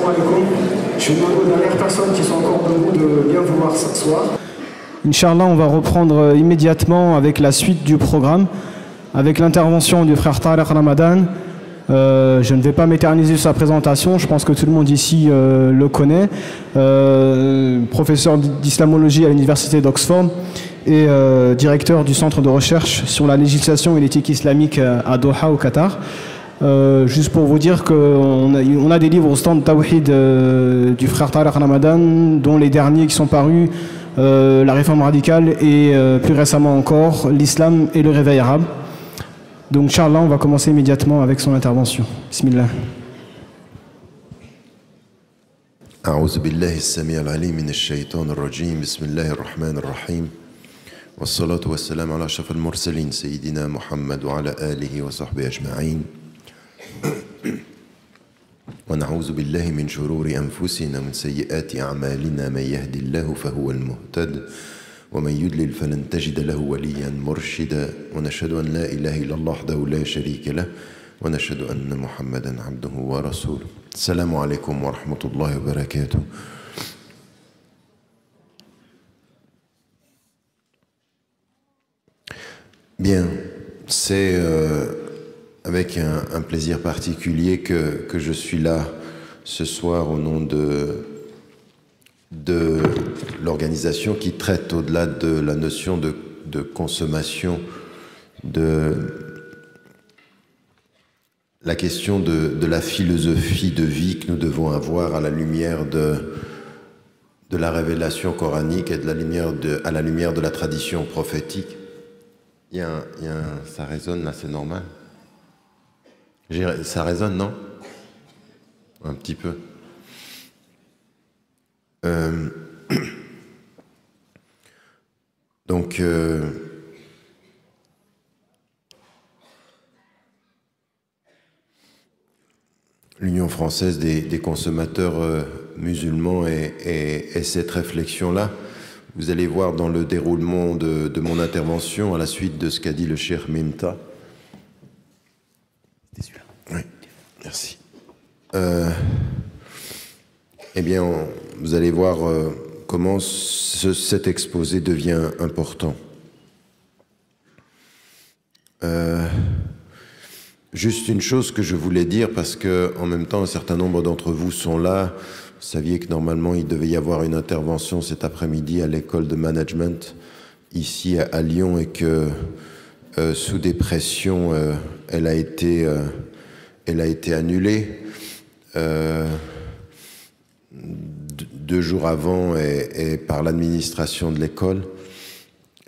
alaikum. Je demande aux dernières personnes qui sont encore debout de bien vouloir s'asseoir. Inch'Allah, on va reprendre immédiatement avec la suite du programme, avec l'intervention du frère Tariq Ramadan. Je ne vais pas m'éterniser sur sa présentation, je pense que tout le monde ici le connaît. Professeur d'islamologie à l'université d'Oxford et directeur du centre de recherche sur la législation et l'éthique islamique à Doha au Qatar. Juste pour vous dire qu'on a des livres au stand Tawhid du frère Tariq Ramadan, dont les derniers qui sont parus, la réforme radicale et plus récemment encore l'islam et le réveil arabe. Donc, Inch'Allah, on va commencer immédiatement avec son intervention. Bismillah. أعوذ بالله السميع العليم من الشيطان الرجيم بسم الله الرحمن الرحيم والصلاة والسلام على أشرف المرسلين سيدنا محمد وعلى آله وصحبه أجمعين ونعوذ بالله من شرور أنفسنا ومن سيئات أعمالنا من يهدي الله فهو المهتد ومن يضلل فلن تجد له وليا مرشدا ونشهد أن لا إله إلا الله وحده لا شريك له ونشهد أن محمدا عبده ورسوله السلام عليكم ورحمة الله وبركاته. Bien, c'est avec un plaisir particulier que je suis là ce soir au nom de l'organisation qui traite au-delà de la notion de consommation, de la question de la philosophie de vie que nous devons avoir à la lumière de la révélation coranique et à la lumière de la tradition prophétique. Ça résonne là, c'est normal. Ça résonne, non? Un petit peu. Donc, l'Union française des consommateurs musulmans et cette réflexion-là, vous allez voir dans le déroulement de mon intervention, à la suite de ce qu'a dit le Cheikh Mimta. C'est celui-là. Oui, merci. Eh bien, vous allez voir comment cet exposé devient important. Juste une chose que je voulais dire, parce que en même temps, un certain nombre d'entre vous sont là. Vous saviez que normalement, il devait y avoir une intervention cet après-midi à l'école de management ici à Lyon et que sous des pressions, elle a été annulée 2 jours avant et par l'administration de l'école.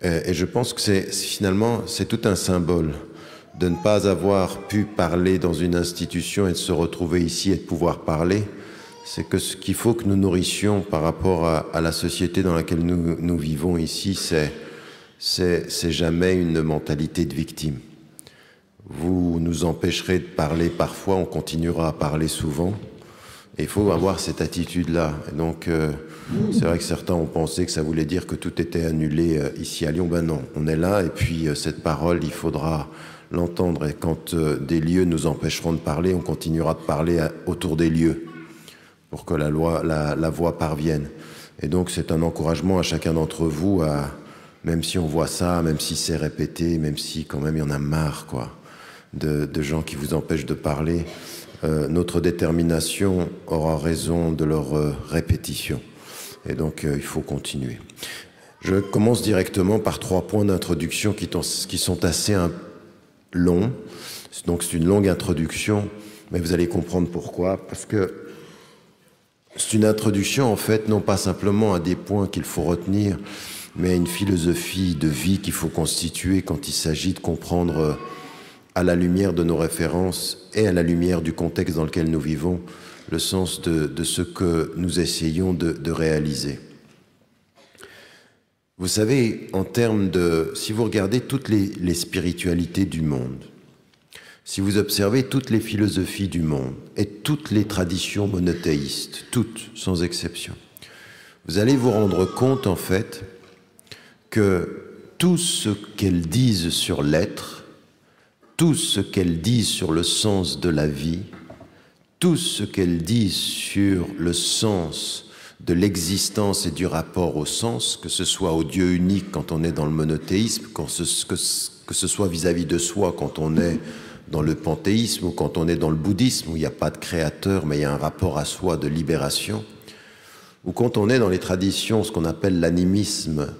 Et je pense que finalement, c'est tout un symbole de ne pas avoir pu parler dans une institution et de se retrouver ici et de pouvoir parler. C'est que ce qu'il faut que nous nourrissions par rapport à la société dans laquelle nous vivons ici, c'est jamais une mentalité de victime. Vous nous empêcherez de parler parfois, on continuera à parler souvent. Et il faut avoir cette attitude-là. Et donc, c'est vrai que certains ont pensé que ça voulait dire que tout était annulé ici à Lyon. Ben non, on est là et puis cette parole, il faudra l'entendre. Et quand des lieux nous empêcheront de parler, on continuera de parler autour des lieux pour que la voix parvienne. Et donc, c'est un encouragement à chacun d'entre vous, même si on voit ça, même si c'est répété, même si quand même il y en a marre, quoi, de gens qui vous empêchent de parler. Notre détermination aura raison de leur répétition. Et donc, il faut continuer. Je commence directement par 3 points d'introduction qui sont assez longs. Donc, c'est une longue introduction, mais vous allez comprendre pourquoi. Parce que c'est une introduction, en fait, non pas simplement à des points qu'il faut retenir, mais à une philosophie de vie qu'il faut constituer quand il s'agit de comprendre à la lumière de nos références et à la lumière du contexte dans lequel nous vivons, le sens de ce que nous essayons de réaliser. Vous savez, en termes si vous regardez toutes les spiritualités du monde, si vous observez toutes les philosophies du monde et toutes les traditions monothéistes, toutes, sans exception, vous allez vous rendre compte, en fait, que tout ce qu'elles disent sur l'être, tout ce qu'elles disent sur le sens de la vie, tout ce qu'elle dit sur le sens de l'existence et du rapport au sens, que ce soit au Dieu unique quand on est dans le monothéisme, que ce soit vis-à-vis de soi quand on est dans le panthéisme ou quand on est dans le bouddhisme où il n'y a pas de créateur mais il y a un rapport à soi de libération, ou quand on est dans les traditions, ce qu'on appelle l'animisme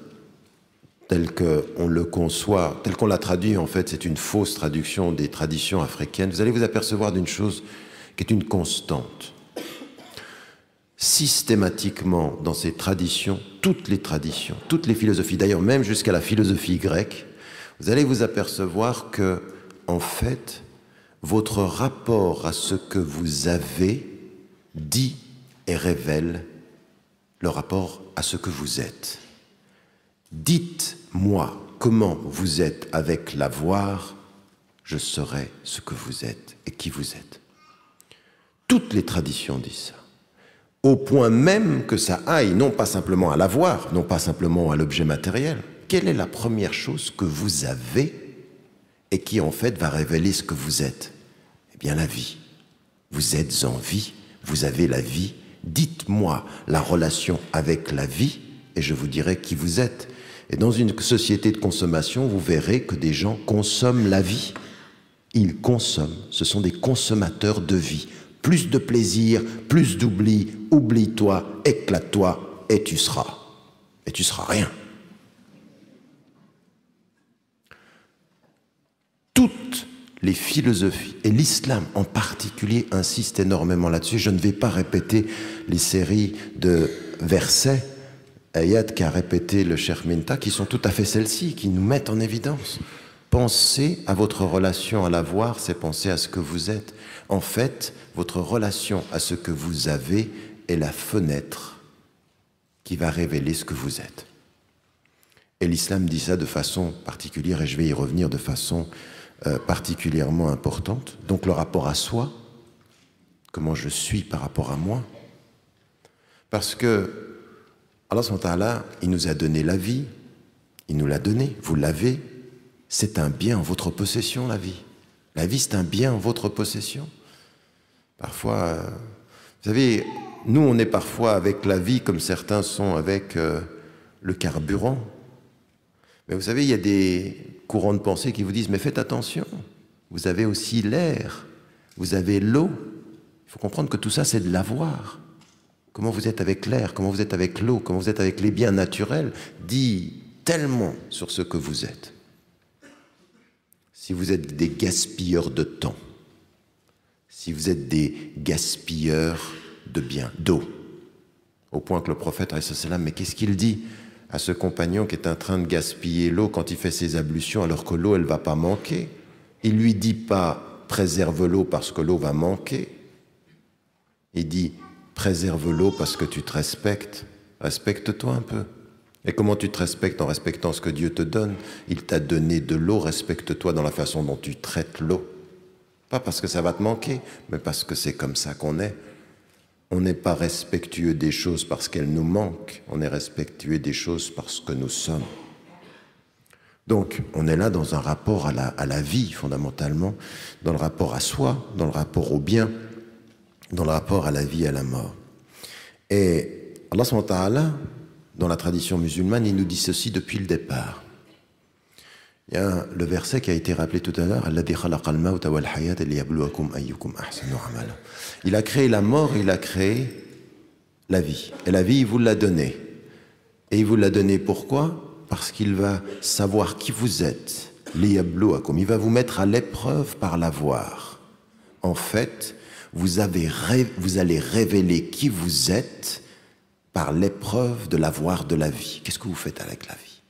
tel qu'on le conçoit, tel qu'on l'a traduit, en fait c'est une fausse traduction des traditions africaines, vous allez vous apercevoir d'une chose qui est une constante. Systématiquement dans ces traditions, toutes les philosophies, d'ailleurs même jusqu'à la philosophie grecque, vous allez vous apercevoir que, en fait, votre rapport à ce que vous avez dit et révèle le rapport à ce que vous êtes. Dites-moi comment vous êtes avec l'avoir, je saurai ce que vous êtes et qui vous êtes. Toutes les traditions disent ça. Au point même que ça aille non pas simplement à l'avoir, non pas simplement à l'objet matériel. Quelle est la première chose que vous avez et qui en fait va révéler ce que vous êtes? Eh bien la vie. Vous êtes en vie, vous avez la vie. Dites-moi la relation avec la vie et je vous dirai qui vous êtes. Et dans une société de consommation, vous verrez que des gens consomment la vie. Ils consomment, ce sont des consommateurs de vie. Plus de plaisir, plus d'oubli, oublie-toi, éclate-toi, et tu seras. Et tu seras rien. Toutes les philosophies, et l'islam en particulier, insiste énormément là-dessus. Je ne vais pas répéter les séries de versets, ayat qu'a répété le Cheikh Minta, qui sont tout à fait celles-ci, qui nous mettent en évidence. Pensez à votre relation à l'avoir, c'est penser à ce que vous êtes. En fait, votre relation à ce que vous avez est la fenêtre qui va révéler ce que vous êtes. Et l'islam dit ça de façon particulière, et je vais y revenir de façon particulièrement importante. Donc le rapport à soi, comment je suis par rapport à moi. Parce que Allah subhanahu wa ta'ala, il nous a donné la vie, il nous l'a donnée, vous l'avez, c'est un bien en votre possession, la vie. La vie, c'est un bien en votre possession. Parfois, vous savez, nous, on est parfois avec la vie comme certains sont avec le carburant. Mais vous savez, il y a des courants de pensée qui vous disent « Mais faites attention, vous avez aussi l'air, vous avez l'eau. » Il faut comprendre que tout ça, c'est de l'avoir. Comment vous êtes avec l'air, comment vous êtes avec l'eau, comment vous êtes avec les biens naturels, dit tellement sur ce que vous êtes. Si vous êtes des gaspilleurs de temps, si vous êtes des gaspilleurs de biens, d'eau, au point que le prophète, mais qu'est-ce qu'il dit à ce compagnon qui est en train de gaspiller l'eau quand il fait ses ablutions alors que l'eau, elle ne va pas manquer? Il ne lui dit pas « préserve l'eau parce que l'eau va manquer ». Il dit « préserve l'eau parce que tu te respectes, respecte-toi un peu ». Et comment tu te respectes? En respectant ce que Dieu te donne. Il t'a donné de l'eau, respecte-toi dans la façon dont tu traites l'eau. Pas parce que ça va te manquer, mais parce que c'est comme ça qu'on est. On n'est pas respectueux des choses parce qu'elles nous manquent, on est respectueux des choses parce que nous sommes. Donc, on est là dans un rapport à la vie, fondamentalement, dans le rapport à soi, dans le rapport au bien, dans le rapport à la vie et à la mort. Et Allah subhanahu wa ta'ala, dans la tradition musulmane, il nous dit ceci depuis le départ. Il y a le verset qui a été rappelé tout à l'heure, il a créé la mort, il a créé la vie. Et la vie, il vous l'a donnée. Et il vous l'a donnée pourquoi? Parce qu'il va savoir qui vous êtes. Il va vous mettre à l'épreuve par l'avoir. En fait, vous allez révéler qui vous êtes par l'épreuve de l'avoir de la vie. Qu'est-ce que vous faites avec la vie?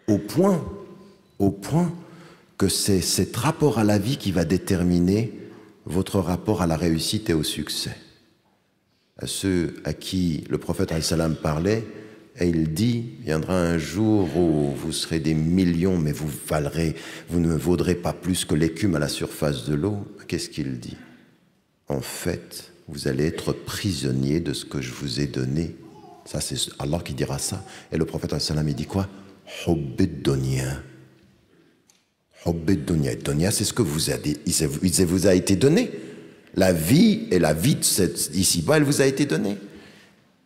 Au point que c'est cet rapport à la vie qui va déterminer votre rapport à la réussite et au succès. À ceux à qui le prophète alayhi salam parlait, et il dit, viendra un jour où vous serez des millions, mais vous ne vaudrez pas plus que l'écume à la surface de l'eau. Qu'est-ce qu'il dit? En fait, vous allez être prisonnier de ce que je vous ai donné. Ça, c'est Allah qui dira ça. Et le prophète alayhi salam, il dit quoi? Hubbid dunya. Hubbid dunya. Dunya, c'est ce que vous a été donné. La vie et la vie d'ici-bas, elle vous a été donnée.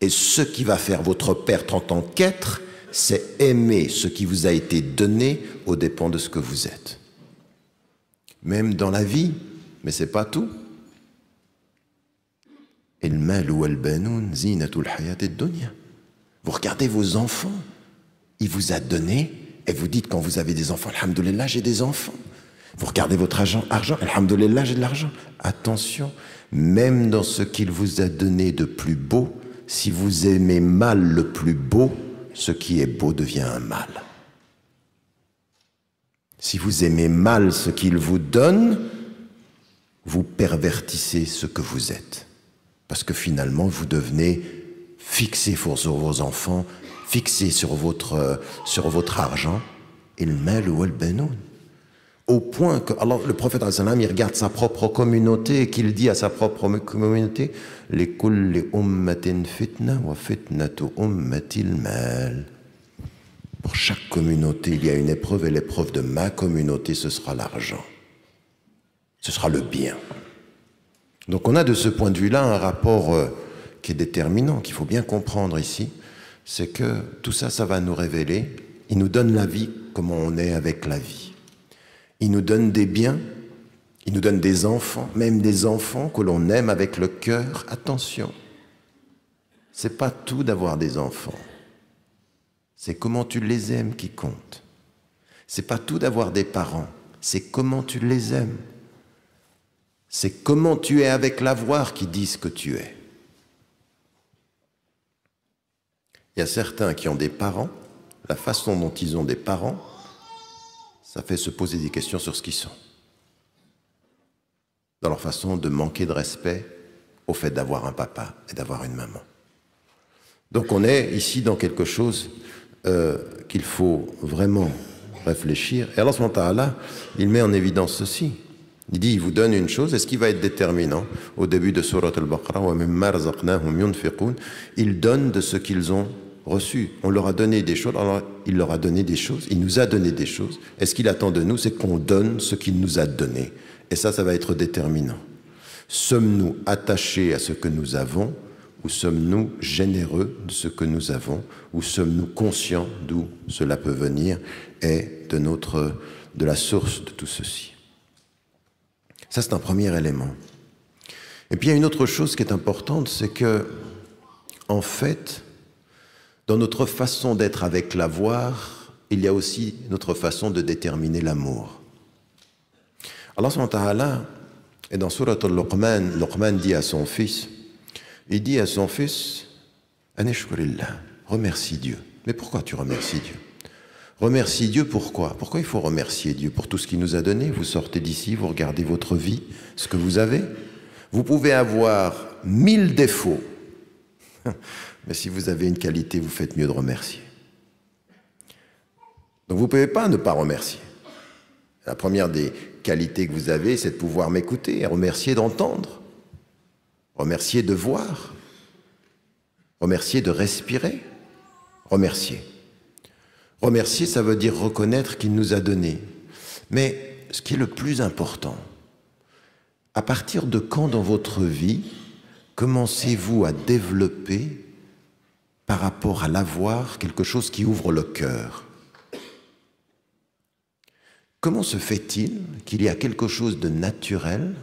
Et ce qui va faire votre perte en tant qu'être, c'est aimer ce qui vous a été donné aux dépens de ce que vous êtes. Même dans la vie, mais ce n'est pas tout. Vous regardez vos enfants, il vous a donné, et vous dites quand vous avez des enfants, alhamdoulilah, j'ai des enfants. Vous regardez votre argent, alhamdoulilah, j'ai de l'argent. Attention, même dans ce qu'il vous a donné de plus beau, si vous aimez mal le plus beau, ce qui est beau devient un mal. Si vous aimez mal ce qu'il vous donne, vous pervertissez ce que vous êtes. Parce que finalement, vous devenez fixé sur vos enfants, fixé sur votre argent. Et le mal ou le benoun. Au point que alors, le prophète il regarde sa propre communauté et qu'il dit à sa propre communauté les kulli ummatin fitna wa fitnatu ummatil mal. Pour chaque communauté, il y a une épreuve et l'épreuve de ma communauté, ce sera l'argent. Ce sera le bien. Donc on a de ce point de vue-là un rapport qui est déterminant, qu'il faut bien comprendre ici, c'est que tout ça, ça va nous révéler, il nous donne la vie, comment on est avec la vie. Il nous donne des biens, il nous donne des enfants, même des enfants que l'on aime avec le cœur. Attention, c'est pas tout d'avoir des enfants. C'est comment tu les aimes qui compte. C'est pas tout d'avoir des parents, c'est comment tu les aimes. C'est comment tu es avec l'avoir qui dit ce que tu es. Il y a certains qui ont des parents, la façon dont ils ont des parents, ça fait se poser des questions sur ce qu'ils sont. Dans leur façon de manquer de respect au fait d'avoir un papa et d'avoir une maman. Donc on est ici dans quelque chose qu'il faut vraiment réfléchir. Et Allah subhanahu wa ta'ala, il met en évidence ceci. Il dit, il vous donne une chose, et ce qui va être déterminant, au début de Surat al-Baqarah, il donne de ce qu'ils ont reçu. On leur a donné des choses, alors il leur a donné des choses, il nous a donné des choses. Et ce qu'il attend de nous, c'est qu'on donne ce qu'il nous a donné. Et ça va être déterminant. Sommes-nous attachés à ce que nous avons, ou sommes-nous généreux de ce que nous avons, ou sommes-nous conscients d'où cela peut venir et de la source de tout ceci. Ça, c'est un premier élément. Et puis, il y a une autre chose qui est importante, c'est que, en fait, dans notre façon d'être avec l'avoir, il y a aussi notre façon de déterminer l'amour. Allah subhanahu wa ta'ala, et dans Surat al-Luqman, Luqman dit à son fils, il dit à son fils, Anishkurillah, remercie Dieu. Mais pourquoi tu remercies Dieu? Remercie Dieu pourquoi? Pourquoi il faut remercier Dieu? Pour tout ce qu'il nous a donné. Vous sortez d'ici, vous regardez votre vie, ce que vous avez. Vous pouvez avoir 1000 défauts. Mais si vous avez une qualité, vous faites mieux de remercier. Donc vous ne pouvez pas ne pas remercier. La première des qualités que vous avez, c'est de pouvoir m'écouter, remercier d'entendre, remercier de voir, remercier de respirer, remercier. Remercier, ça veut dire reconnaître qu'il nous a donné. Mais ce qui est le plus important, à partir de quand dans votre vie commencez-vous à développer par rapport à l'avoir quelque chose qui ouvre le cœur? Comment se fait-il qu'il y a quelque chose de naturel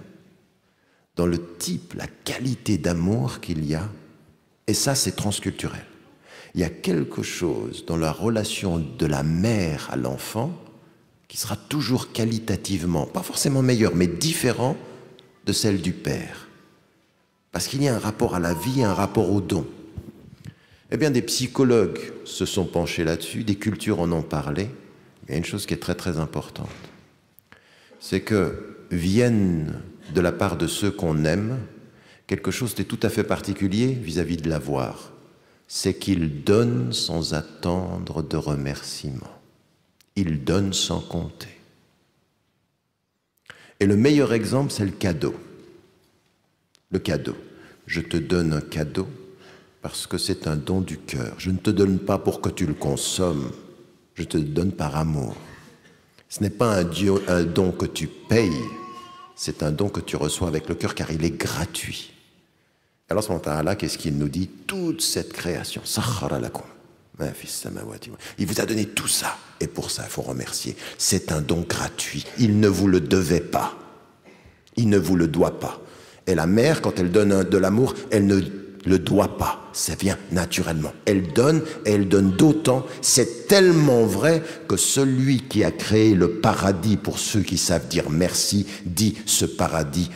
dans le type, la qualité d'amour qu'il y a? Et ça, c'est transculturel. Il y a quelque chose dans la relation de la mère à l'enfant qui sera toujours qualitativement, pas forcément meilleur, mais différent de celle du père. Parce qu'il y a un rapport à la vie, un rapport au don. Eh bien, des psychologues se sont penchés là-dessus, des cultures en ont parlé. Il y a une chose qui est très très importante. C'est que viennent de la part de ceux qu'on aime quelque chose de tout à fait particulier vis-à-vis de l'avoir. C'est qu'ils donnent sans attendre de remerciements. Ils donnent sans compter. Et le meilleur exemple, c'est le cadeau. Le cadeau. Je te donne un cadeau parce que c'est un don du cœur. Je ne te donne pas pour que tu le consommes. Je te le donne par amour. Ce n'est pas un don que tu payes, C'est un don que tu reçois avec le cœur car il est gratuit. Alors, là, qu'est-ce qu'il nous dit? Toute cette création, il vous a donné tout ça. Et pour ça, il faut remercier. C'est un don gratuit. Il ne vous le devait pas. Il ne vous le doit pas. Et la mère, quand elle donne de l'amour, elle ne le doit pas. Ça vient naturellement. Elle donne, et elle donne d'autant. C'est tellement vrai que celui qui a créé le paradis, pour ceux qui savent dire merci, dit ce paradis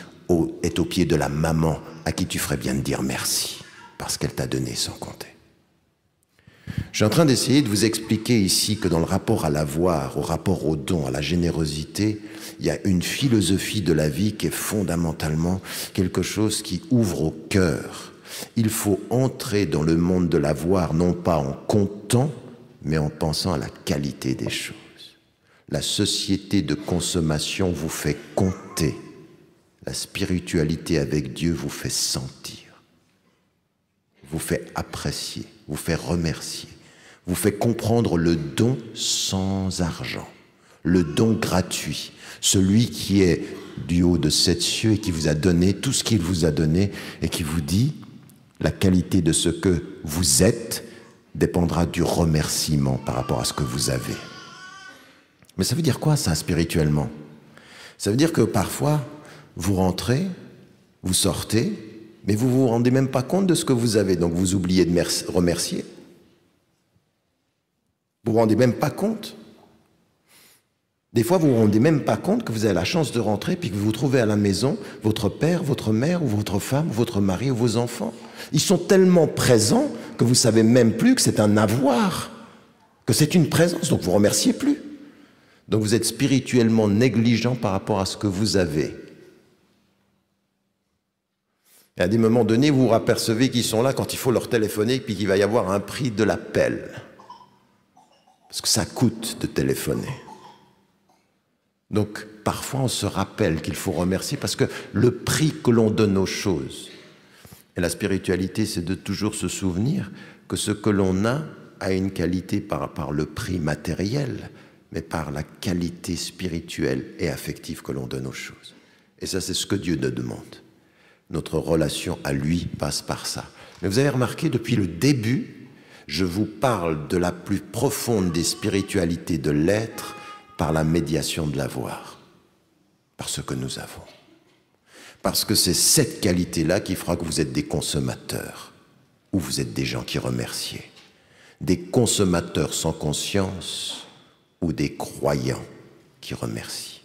est au pied de la maman à qui tu ferais bien de dire merci, parce qu'elle t'a donné sans compter. Je suis en train d'essayer de vous expliquer ici que dans le rapport à l'avoir, au rapport au don, à la générosité, il y a une philosophie de la vie qui est fondamentalement quelque chose qui ouvre au cœur. Il faut entrer dans le monde de l'avoir, non pas en comptant, mais en pensant à la qualité des choses. La société de consommation vous fait compter. La spiritualité avec Dieu vous fait sentir, vous fait apprécier, vous fait remercier, vous fait comprendre le don sans argent, le don gratuit, celui qui est du haut de sept cieux et qui vous a donné tout ce qu'il vous a donné et qui vous dit la qualité de ce que vous êtes dépendra du remerciement par rapport à ce que vous avez. Mais ça veut dire quoi ça spirituellement? Ça veut dire que parfois vous rentrez, vous sortez, mais vous ne vous rendez même pas compte de ce que vous avez, donc vous oubliez de remercier. Vous ne vous rendez même pas compte. Des fois, vous ne vous rendez même pas compte que vous avez la chance de rentrer puis que vous vous trouvez à la maison, votre père, votre mère, ou votre femme, ou votre mari, ou vos enfants. Ils sont tellement présents que vous ne savez même plus que c'est un avoir, que c'est une présence, donc vous ne remerciez plus. Donc vous êtes spirituellement négligent par rapport à ce que vous avez. Et à des moments donnés, vous vous apercevez qu'ils sont là quand il faut leur téléphoner puis qu'il va y avoir un prix de l'appel. Parce que ça coûte de téléphoner. Donc, parfois, on se rappelle qu'il faut remercier parce que le prix que l'on donne aux choses, et la spiritualité, c'est de toujours se souvenir que ce que l'on a une qualité par le prix matériel, mais par la qualité spirituelle et affective que l'on donne aux choses. Et ça, c'est ce que Dieu nous demande. Notre relation à lui passe par ça. Mais vous avez remarqué, depuis le début, je vous parle de la plus profonde des spiritualités de l'être par la médiation de l'avoir, par ce que nous avons. Parce que c'est cette qualité-là qui fera que vous êtes des consommateurs ou vous êtes des gens qui remercient. Des consommateurs sans conscience ou des croyants qui remercient.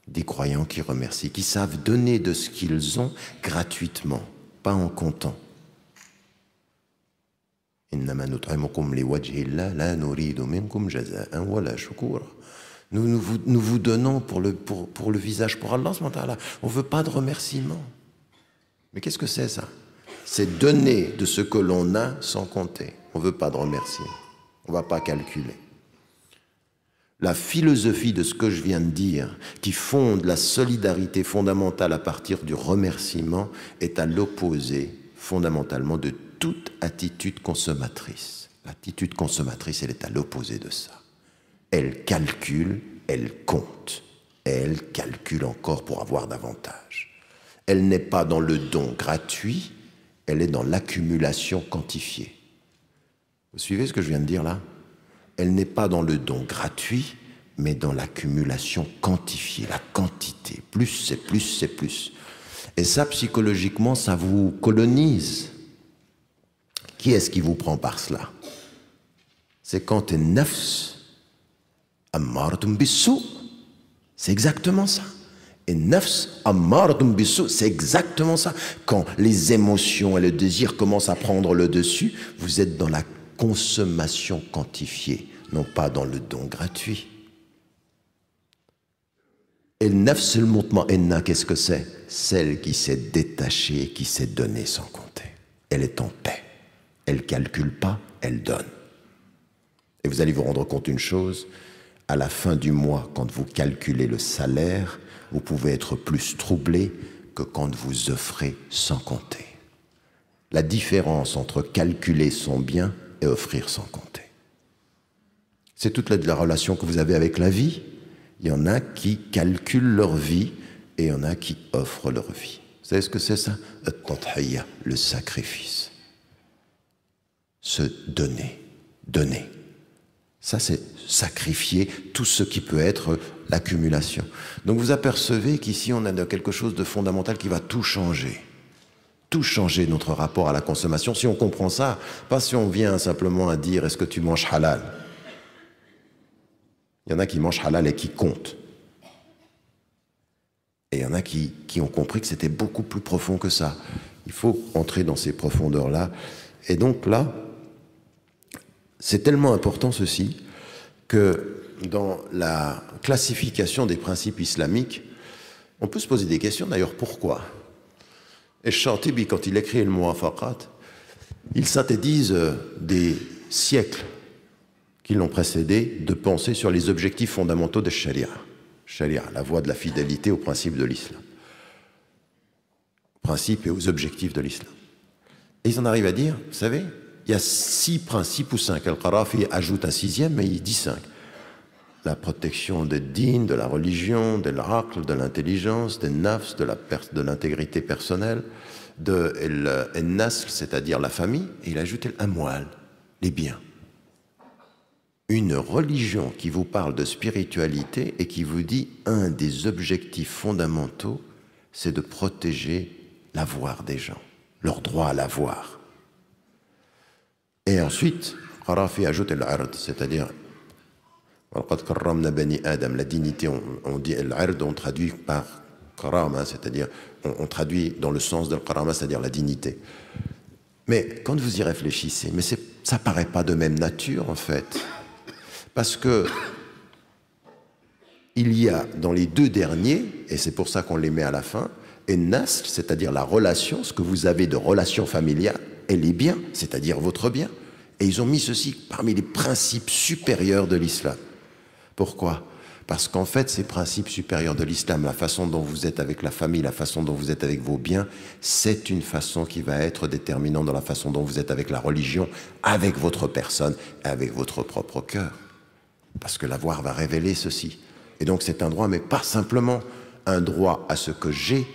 Des croyants qui remercient, qui savent donner de ce qu'ils ont gratuitement, pas en comptant. Nous vous donnons pour le visage, pour Allah. On ne veut pas de remerciement. Mais qu'est-ce que c'est ça? C'est donner de ce que l'on a sans compter. On ne veut pas de remercier. On ne va pas calculer. La philosophie de ce que je viens de dire, qui fonde la solidarité fondamentale à partir du remerciement, est à l'opposé fondamentalement de toute attitude consommatrice. L'attitude consommatrice, elle est à l'opposé de ça. Elle calcule, elle compte. Elle calcule encore pour avoir davantage. Elle n'est pas dans le don gratuit, elle est dans l'accumulation quantifiée. Vous suivez ce que je viens de dire là? Elle n'est pas dans le don gratuit, mais dans l'accumulation quantifiée, la quantité. Plus, c'est plus, c'est plus. Et ça, psychologiquement, ça vous colonise. Qui est-ce qui vous prend par cela? C'est quand t'es nafs, ammartum bissou. C'est exactement ça. Et nafs, ammartum bissou, c'est exactement ça. Quand les émotions et le désir commencent à prendre le dessus, vous êtes dans la consommation quantifiée, non pas dans le don gratuit. Et nafs al-mutma'inna, qu'est-ce que c'est? Celle qui s'est détachée, qui s'est donnée sans compter. Elle est en paix. Elle ne calcule pas, elle donne. Et vous allez vous rendre compte d'une chose, à la fin du mois, quand vous calculez le salaire, vous pouvez être plus troublé que quand vous offrez sans compter. La différence entre calculer son bien et offrir sans compter. C'est toute la relation que vous avez avec la vie Il y en a qui calculent leur vie et il y en a qui offrent leur vie. Vous savez ce que c'est ça? Le sacrifice. Se donner. Donner. Ça, c'est sacrifier tout ce qui peut être l'accumulation. Donc vous apercevez qu'ici, on a quelque chose de fondamental qui va tout changer. Tout changer notre rapport à la consommation. Si on comprend ça, pas si on vient simplement à dire « est-ce que tu manges halal ?» Il y en a qui mangent halal et qui comptent. Et il y en a qui ont compris que c'était beaucoup plus profond que ça. Il faut entrer dans ces profondeurs-là. Et donc là, c'est tellement important ceci que dans la classification des principes islamiques, on peut se poser des questions d'ailleurs, pourquoi? Et Shatibi, quand il écrit le Muwafaqat, il synthétise des siècles qui l'ont précédé de penser sur les objectifs fondamentaux de Sharia. Sharia, la voie de la fidélité aux principes de l'islam. Aux principes et aux objectifs de l'islam. Et ils en arrivent à dire, vous savez, il y a 6 principes ou 5. Al-Qarafi ajoute un 6e, mais il dit 5. La protection des dînes, de la religion, de l'aql, de l'intelligence, des nafs, de l'intégrité personnelle, de el-nasl, c'est-à-dire la famille, et il ajoute l'amwal, les biens. Une religion qui vous parle de spiritualité et qui vous dit un des objectifs fondamentaux, c'est de protéger l'avoir des gens, leur droit à l'avoir. Et ensuite, Qarafi ajoute l'ard, c'est-à-dire la dignité, on dit l'ard, on traduit par karama, c'est-à-dire on traduit dans le sens de karama, c'est-à-dire la dignité. Mais quand vous y réfléchissez, mais ça paraît pas de même nature en fait. Parce que il y a dans les 2 derniers, et c'est pour ça qu'on les met à la fin, et nasl, c'est-à-dire la relation, ce que vous avez de relation familiale, et les biens, c'est-à-dire votre bien. Et ils ont mis ceci parmi les principes supérieurs de l'islam. Pourquoi? Parce qu'en fait, ces principes supérieurs de l'islam, la façon dont vous êtes avec la famille, la façon dont vous êtes avec vos biens, c'est une façon qui va être déterminante dans la façon dont vous êtes avec la religion, avec votre personne et avec votre propre cœur. Parce que l'avoir va révéler ceci. Et donc c'est un droit, mais pas simplement un droit à ce que j'ai,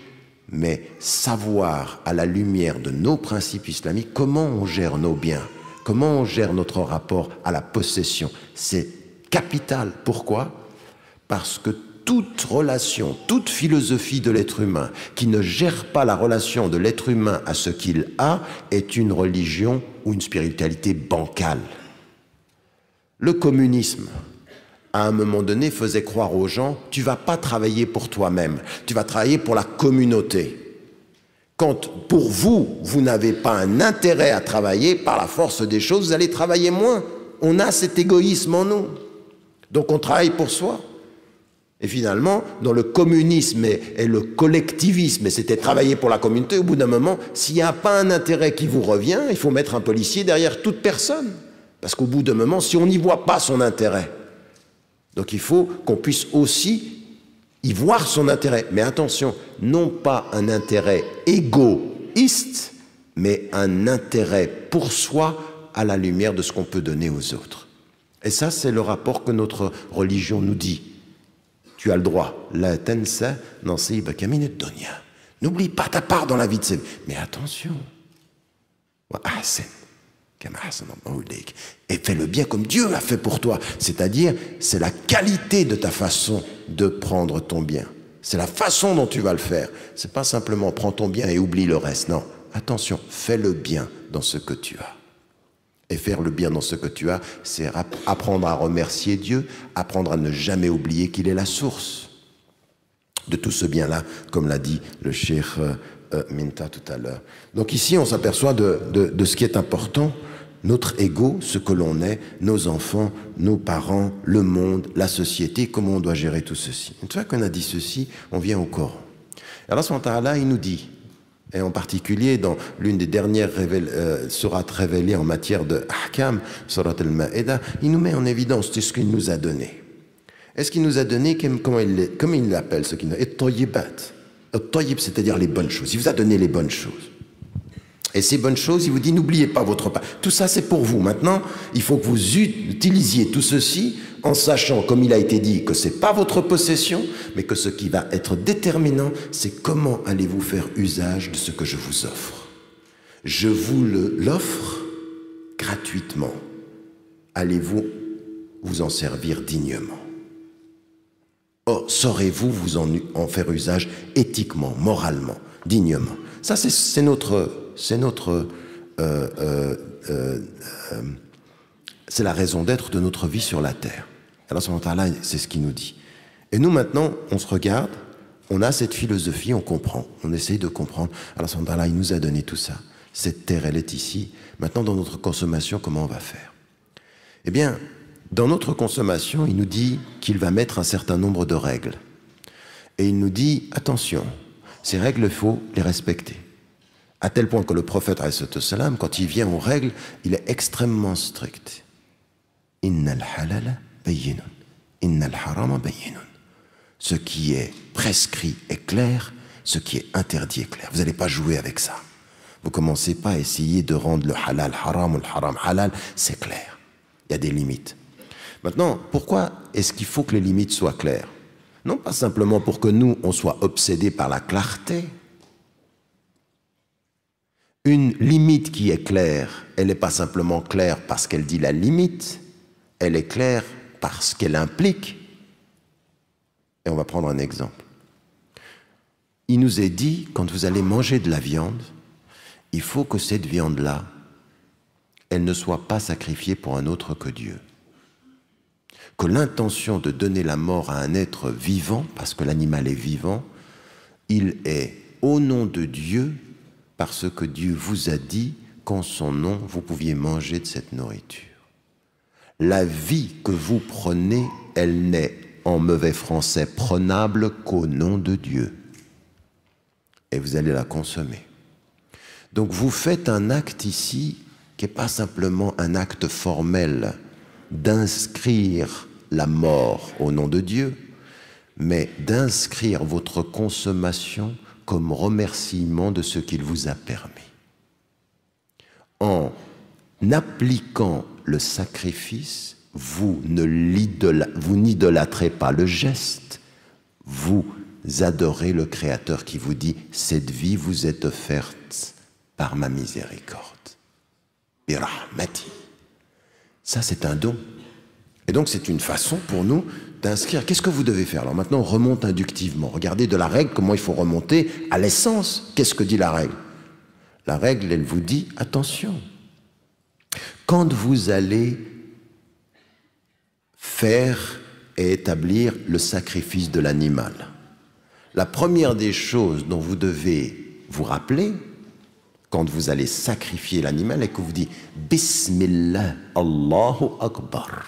mais savoir à la lumière de nos principes islamiques comment on gère nos biens, comment on gère notre rapport à la possession. C'est capital. Pourquoi? Parce que toute relation, toute philosophie de l'être humain qui ne gère pas la relation de l'être humain à ce qu'il a est une religion ou une spiritualité bancale. Le communisme, à un moment donné, faisait croire aux gens, tu ne vas pas travailler pour toi-même, tu vas travailler pour la communauté. Quand pour vous, vous n'avez pas un intérêt à travailler, par la force des choses, vous allez travailler moins. On a cet égoïsme en nous. Donc on travaille pour soi. Et finalement, dans le communisme et le collectivisme, et c'était travailler pour la communauté, au bout d'un moment, s'il n'y a pas un intérêt qui vous revient, il faut mettre un policier derrière toute personne. Parce qu'au bout d'un moment, si on n'y voit pas son intérêt, donc il faut qu'on puisse aussi y voir son intérêt. Mais attention, non pas un intérêt égoïste, mais un intérêt pour soi à la lumière de ce qu'on peut donner aux autres. Et ça, c'est le rapport que notre religion nous dit. Tu as le droit. La tansa nasibaka min ad-dunya. N'oublie pas ta part dans la vie de ces... Mais attention. Wa ahsan. Et fais le bien comme Dieu a fait pour toi. C'est-à-dire, c'est la qualité de ta façon de prendre ton bien. C'est la façon dont tu vas le faire. C'est pas simplement prends ton bien et oublie le reste. Non, attention, fais le bien dans ce que tu as. Et faire le bien dans ce que tu as, c'est apprendre à remercier Dieu, apprendre à ne jamais oublier qu'il est la source de tout ce bien-là, comme l'a dit le cheikh Minta tout à l'heure. Donc ici, on s'aperçoit de ce qui est important. Notre ego, ce que l'on est, nos enfants, nos parents, le monde, la société, comment on doit gérer tout ceci. Une fois qu'on a dit ceci, on vient au Coran. Allah subhanahu wa ta'ala, il nous dit, et en particulier dans l'une des dernières sourates révélées en matière de ahkam, surat al-Ma'ida, il nous met en évidence tout ce qu'il nous a donné. Est-ce qu'il nous a donné, comme il l'appelle, ce qu'il nous a donné, at-tayyibat, c'est-à-dire les bonnes choses. Il vous a donné les bonnes choses. Et ces bonnes choses, il vous dit, n'oubliez pas votre part. Tout ça, c'est pour vous. Maintenant, il faut que vous utilisiez tout ceci en sachant, comme il a été dit, que ce n'est pas votre possession, mais que ce qui va être déterminant, c'est comment allez-vous faire usage de ce que je vous offre. Je vous l'offre gratuitement. Allez-vous vous en servir dignement? Or, saurez-vous vous en faire usage éthiquement, moralement, dignement? Ça, c'est la raison d'être de notre vie sur la terre. Alors, c'est ce qu'il nous dit. Et nous, maintenant, on se regarde, on a cette philosophie, on comprend, on essaye de comprendre. Alors, il nous a donné tout ça. Cette terre, elle est ici. Maintenant, dans notre consommation, comment on va faire? Eh bien, dans notre consommation, il nous dit qu'il va mettre un certain nombre de règles. Et il nous dit, attention, ces règles, il faut les respecter. À tel point que le prophète, quand il vient aux règles, il est extrêmement strict. Innal halala bayyinun, innal harama bayyinun. Ce qui est prescrit est clair, ce qui est interdit est clair. Vous n'allez pas jouer avec ça. Vous ne commencez pas à essayer de rendre le halal haram ou le haram halal, c'est clair. Il y a des limites. Maintenant, pourquoi est-ce qu'il faut que les limites soient claires? Non pas simplement pour que nous, on soit obsédés par la clarté. Une limite qui est claire, elle n'est pas simplement claire parce qu'elle dit la limite, elle est claire parce qu'elle implique. Et on va prendre un exemple. Il nous est dit, quand vous allez manger de la viande, il faut que cette viande-là, elle ne soit pas sacrifiée pour un autre que Dieu. Que l'intention de donner la mort à un être vivant, parce que l'animal est vivant, il est au nom de Dieu, parce que Dieu vous a dit qu'en son nom, vous pouviez manger de cette nourriture. La vie que vous prenez, elle n'est, en mauvais français, prenable qu'au nom de Dieu. Et vous allez la consommer. Donc vous faites un acte ici qui n'est pas simplement un acte formel d'inscrire la mort au nom de Dieu, mais d'inscrire votre consommation comme remerciement de ce qu'il vous a permis. En appliquant le sacrifice, vous n'idolâtrez pas le geste, vous adorez le Créateur qui vous dit « Cette vie vous est offerte par ma miséricorde. » Birahmati. Ça, c'est un don. Et donc, c'est une façon pour nous d'inscrire. Qu'est-ce que vous devez faire? Alors maintenant, on remonte inductivement. Regardez de la règle, comment il faut remonter à l'essence. Qu'est-ce que dit la règle? La règle, elle vous dit, attention, quand vous allez faire et établir le sacrifice de l'animal, la première des choses dont vous devez vous rappeler, quand vous allez sacrifier l'animal, est que vous dites « Bismillah, Allahu Akbar ».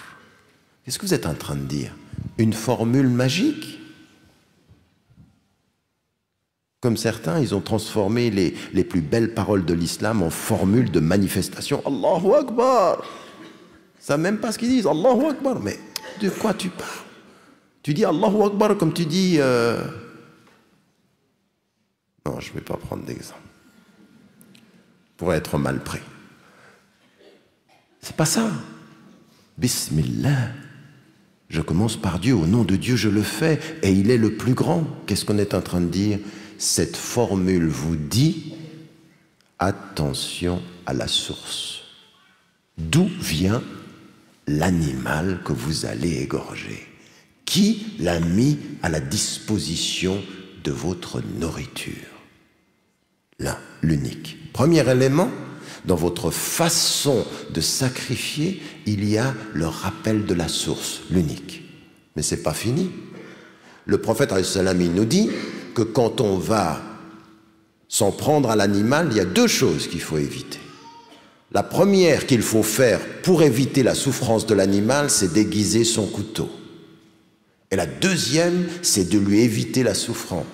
Qu'est-ce que vous êtes en train de dire? Une formule magique? Comme certains, ils ont transformé les plus belles paroles de l'islam en formules de manifestation. Allahu Akbar. Ça même pas ce qu'ils disent. Allahu Akbar. Mais de quoi tu parles? Tu dis Allahu Akbar comme tu dis... Non, je ne vais pas prendre d'exemple. Pour être mal pris. C'est pas ça. Bismillah. Je commence par Dieu, au nom de Dieu je le fais, et il est le plus grand. Qu'est-ce qu'on est en train de dire? Cette formule vous dit, attention à la source. D'où vient l'animal que vous allez égorger? Qui l'a mis à la disposition de votre nourriture? L'un, l'unique. Premier élément, dans votre façon de sacrifier, il y a le rappel de la source, l'unique. Mais ce n'est pas fini. Le prophète, il nous dit que quand on va s'en prendre à l'animal, il y a deux choses qu'il faut éviter. La première qu'il faut faire pour éviter la souffrance de l'animal, c'est d'aiguiser son couteau. Et la deuxième, c'est de lui éviter la souffrance.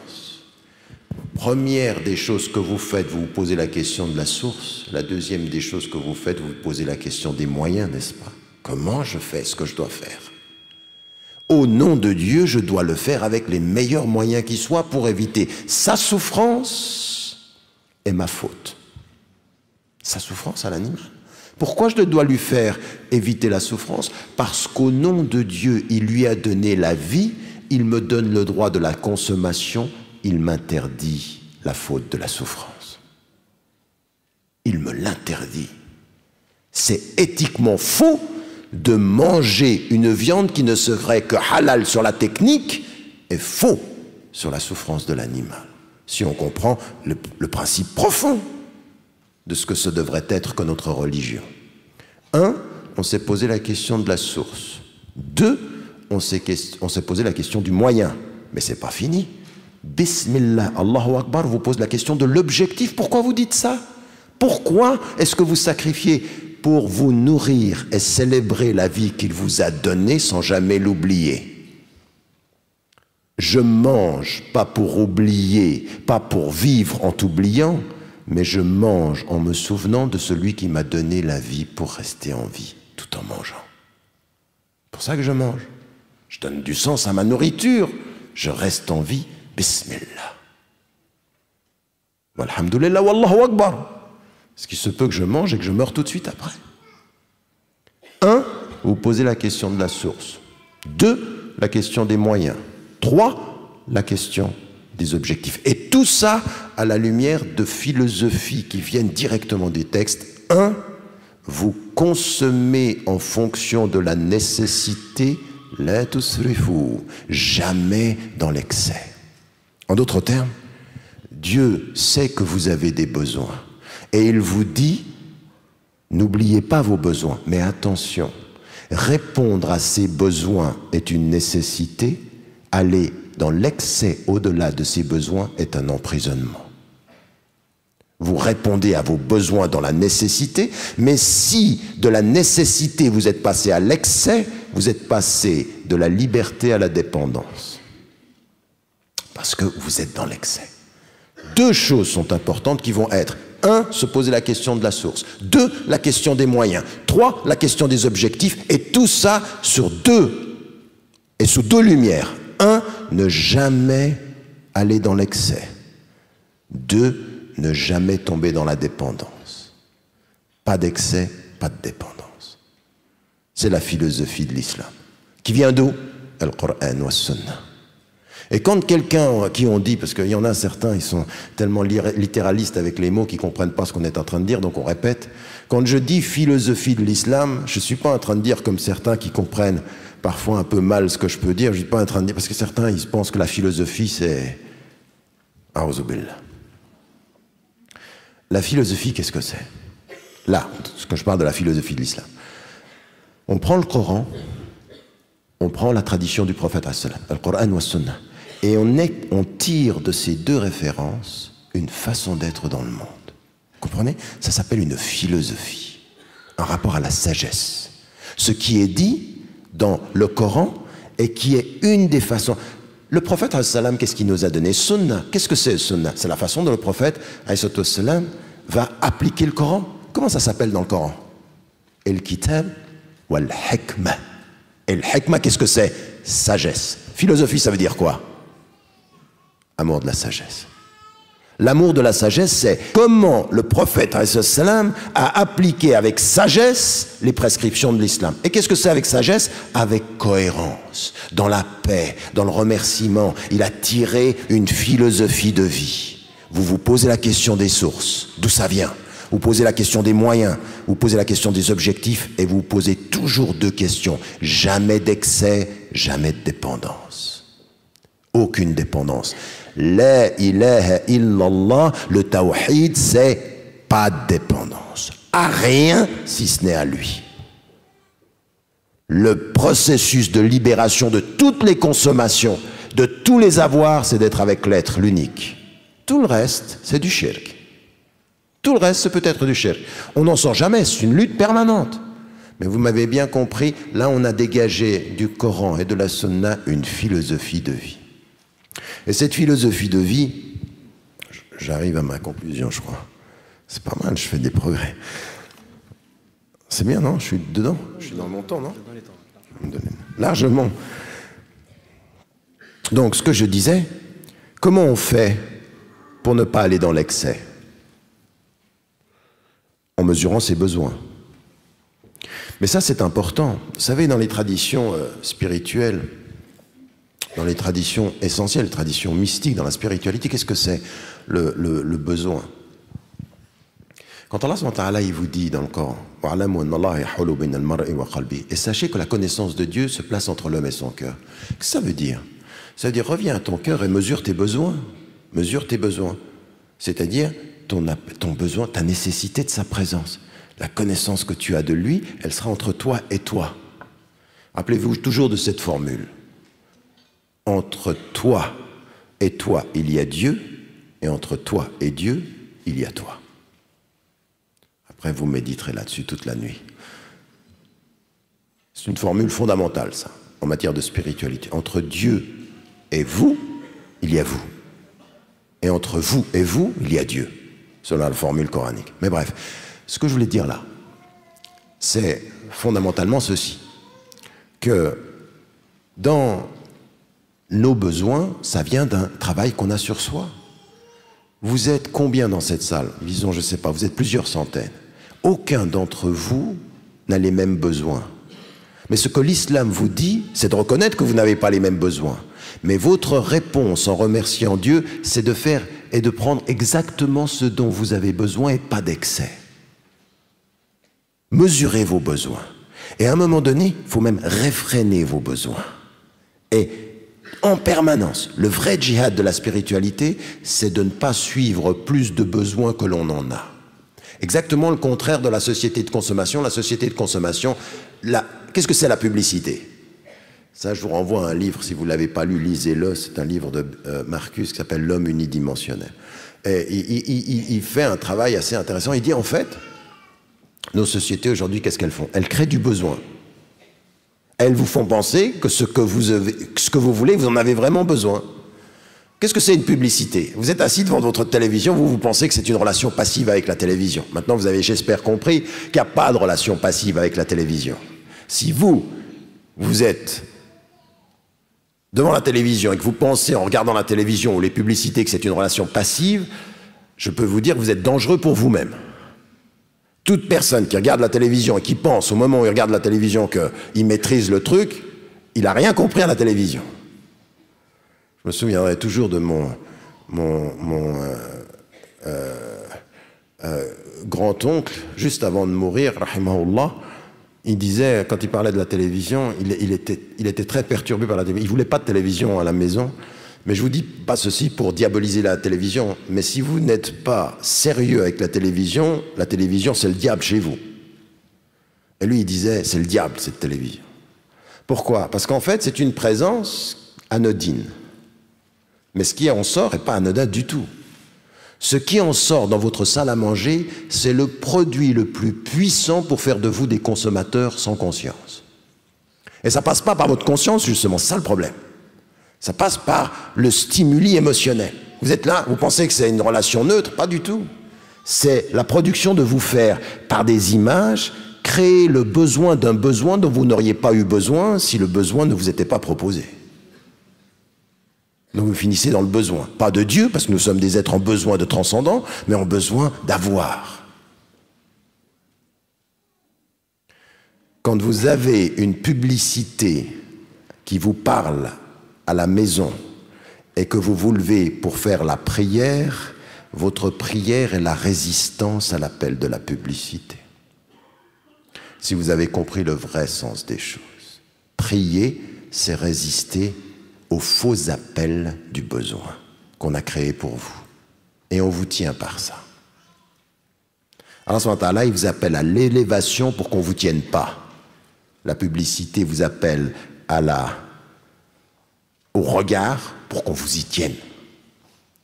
Première des choses que vous faites, vous vous posez la question de la source. La deuxième des choses que vous faites, vous vous posez la question des moyens, n'est-ce pas? Comment je fais ce que je dois faire? Au nom de Dieu, je dois le faire avec les meilleurs moyens qui soient pour éviter sa souffrance et ma faute. sa souffrance à l'animal. Pourquoi je dois lui faire éviter la souffrance? Parce qu'au nom de Dieu, il lui a donné la vie, il me donne le droit de la consommation, il m'interdit la faute de la souffrance. Il me l'interdit. C'est éthiquement faux de manger une viande qui ne serait que halal sur la technique et faux sur la souffrance de l'animal. Si on comprend le principe profond de ce que ce devrait être que notre religion. 1, on s'est posé la question de la source. 2, on s'est posé la question du moyen. Mais c'est pas fini. Bismillah, Allahu Akbar vous pose la question de l'objectif. Pourquoi vous dites ça? Pourquoi est-ce que vous sacrifiez pour vous nourrir et célébrer la vie qu'il vous a donnée sans jamais l'oublier? Je mange pas pour oublier, pas pour vivre en t'oubliant, mais je mange en me souvenant de celui qui m'a donné la vie pour rester en vie, tout en mangeant. C'est pour ça que je mange. Je donne du sens à ma nourriture. Je reste en vie. Bismillah. Walhamdulillah, wallahu akbar. Ce qui se peut que je mange et que je meure tout de suite après. 1, vous posez la question de la source. 2, la question des moyens. 3, la question des objectifs. Et tout ça à la lumière de philosophies qui viennent directement des textes. 1, vous consommez en fonction de la nécessité, la tusrifu, jamais dans l'excès. En d'autres termes, Dieu sait que vous avez des besoins et il vous dit, n'oubliez pas vos besoins, mais attention, répondre à ces besoins est une nécessité, aller dans l'excès au-delà de ces besoins est un emprisonnement. Vous répondez à vos besoins dans la nécessité, mais si de la nécessité vous êtes passé à l'excès, vous êtes passé de la liberté à la dépendance. Parce que vous êtes dans l'excès. 2 choses sont importantes qui vont être 1, se poser la question de la source. 2, la question des moyens. 3, la question des objectifs. Et tout ça sur 2 et sous 2 lumières. 1, ne jamais aller dans l'excès. 2, ne jamais tomber dans la dépendance. Pas d'excès, pas de dépendance. C'est la philosophie de l'islam. Qui vient d'où? Al-Qur'an wa Sunnah. Et quand quelqu'un qui on dit, parce qu'il y en a certains, ils sont tellement littéralistes avec les mots qu'ils ne comprennent pas ce qu'on est en train de dire, donc on répète. Quand je dis philosophie de l'islam, je ne suis pas en train de dire comme certains qui comprennent parfois un peu mal ce que je peux dire, je ne suis pas en train de dire, parce que certains, ils pensent que la philosophie, c'est... A'udhu-billah. La philosophie, qu'est-ce que c'est? Là, quand je parle de la philosophie de l'islam. On prend le Coran, on prend la tradition du prophète, Al-Qur'an wa Sunnah, et on tire de ces 2 références une façon d'être dans le monde. Vous comprenez? Ça s'appelle une philosophie, un rapport à la sagesse. Ce qui est dit dans le Coran et qui est une des façons... Le prophète, qu'est-ce qu'il nous a donné? Sunnah. Qu'est-ce que c'est Sunnah? C'est la façon dont le prophète, va appliquer le Coran. Comment ça s'appelle dans le Coran? El-Kitab wal-Hikmah. Et le hikmah, qu'est-ce que c'est? Sagesse. Philosophie, ça veut dire quoi? Amour de la sagesse. L'amour de la sagesse, c'est comment le prophète a appliqué avec sagesse les prescriptions de l'islam. Et qu'est-ce que c'est avec sagesse? Avec cohérence, dans la paix, dans le remerciement. Il a tiré une philosophie de vie. Vous vous posez la question des sources, d'où ça vient? Vous posez la question des moyens, vous posez la question des objectifs et vous posez toujours 2 questions. Jamais d'excès, jamais de dépendance. Aucune dépendance. La ilaha illallah, le tawhid, c'est pas de dépendance. À rien si ce n'est à lui. Le processus de libération de toutes les consommations, de tous les avoirs, c'est d'être avec l'être, l'unique. Tout le reste, c'est du shirk. Tout le reste, c'est peut-être du shirk. On n'en sort jamais, c'est une lutte permanente. Mais vous m'avez bien compris, là on a dégagé du Coran et de la Sunna une philosophie de vie. Et cette philosophie de vie, j'arrive à ma conclusion, je crois. C'est pas mal, je fais des progrès. C'est bien, non? Je suis dedans? Je suis dans mon temps, non? Largement. Donc, ce que je disais, comment on fait pour ne pas aller dans l'excès? en mesurant ses besoins. Mais ça, c'est important. Vous savez, dans les traditions spirituelles, dans les traditions essentielles, les traditions mystiques, dans la spiritualité, qu'est-ce que c'est le besoin? Quand Allah subhanahu wa ta'ala, il vous dit dans le Coran, et sachez que la connaissance de Dieu se place entre l'homme et son cœur. Qu'est-ce que ça veut dire? Ça veut dire, reviens à ton cœur et mesure tes besoins. Mesure tes besoins. C'est-à-dire ton besoin, ta nécessité de sa présence. La connaissance que tu as de lui, elle sera entre toi et toi. Rappelez-vous toujours de cette formule. Entre toi et toi, il y a Dieu, et entre toi et Dieu, il y a toi. Après, vous méditerez là-dessus toute la nuit. C'est une formule fondamentale, ça, en matière de spiritualité. Entre Dieu et vous, il y a vous. Et entre vous et vous, il y a Dieu, selon la formule coranique. Mais bref, ce que je voulais dire là, c'est fondamentalement ceci, que dans nos besoins, ça vient d'un travail qu'on a sur soi. Vous êtes combien dans cette salle? Disons, je ne sais pas, vous êtes plusieurs centaines. Aucun d'entre vous n'a les mêmes besoins. Mais ce que l'islam vous dit, c'est de reconnaître que vous n'avez pas les mêmes besoins. Mais votre réponse en remerciant Dieu, c'est de faire et de prendre exactement ce dont vous avez besoin et pas d'excès. Mesurez vos besoins. Et à un moment donné, il faut même réfréner vos besoins. Et en permanence, le vrai djihad de la spiritualité, c'est de ne pas suivre plus de besoins que l'on en a. Exactement le contraire de la société de consommation. La société de consommation, qu'est-ce que c'est la publicité? Ça, je vous renvoie à un livre, si vous ne l'avez pas lu, lisez-le, c'est un livre de Marcus qui s'appelle L'homme unidimensionnel. Et il fait un travail assez intéressant. Il dit, en fait, nos sociétés aujourd'hui, qu'est-ce qu'elles font? Elles créent du besoin. Elles vous font penser que ce que vous voulez, vous en avez vraiment besoin. Qu'est-ce que c'est une publicité? Vous êtes assis devant votre télévision, vous pensez que c'est une relation passive avec la télévision. Maintenant, vous avez, j'espère, compris qu'il n'y a pas de relation passive avec la télévision. Si vous êtes devant la télévision et que vous pensez en regardant la télévision ou les publicités que c'est une relation passive, je peux vous dire que vous êtes dangereux pour vous-même. Toute personne qui regarde la télévision et qui pense au moment où il regarde la télévision qu'il maîtrise le truc, il n'a rien compris à la télévision. Je me souviendrai toujours de mon grand-oncle, juste avant de mourir, rahimahullah. Il disait, quand il parlait de la télévision, il était très perturbé par la télévision. Il ne voulait pas de télévision à la maison. Mais je vous dis pas ceci pour diaboliser la télévision. Mais si vous n'êtes pas sérieux avec la télévision, c'est le diable chez vous. Et lui, il disait, c'est le diable, cette télévision. Pourquoi? Parce qu'en fait, c'est une présence anodine. Mais ce qui en sort n'est pas anodin du tout. Ce qui en sort dans votre salle à manger, c'est le produit le plus puissant pour faire de vous des consommateurs sans conscience. Et ça passe pas par votre conscience, justement, c'est ça le problème. Ça passe par le stimuli émotionnel. Vous êtes là, vous pensez que c'est une relation neutre? Pas du tout. C'est la production de vous faire, par des images, créer le besoin d'un besoin dont vous n'auriez pas eu besoin si le besoin ne vous était pas proposé. Donc vous finissez dans le besoin. Pas de Dieu, parce que nous sommes des êtres en besoin de transcendant, mais en besoin d'avoir. Quand vous avez une publicité qui vous parle à la maison et que vous vous levez pour faire la prière, votre prière est la résistance à l'appel de la publicité. Si vous avez compris le vrai sens des choses, prier, c'est résister aux faux appels du besoin qu'on a créé pour vous. Et on vous tient par ça. Alors, là, il vous appelle à l'élévation pour qu'on ne vous tienne pas. La publicité vous appelle au regard pour qu'on vous y tienne,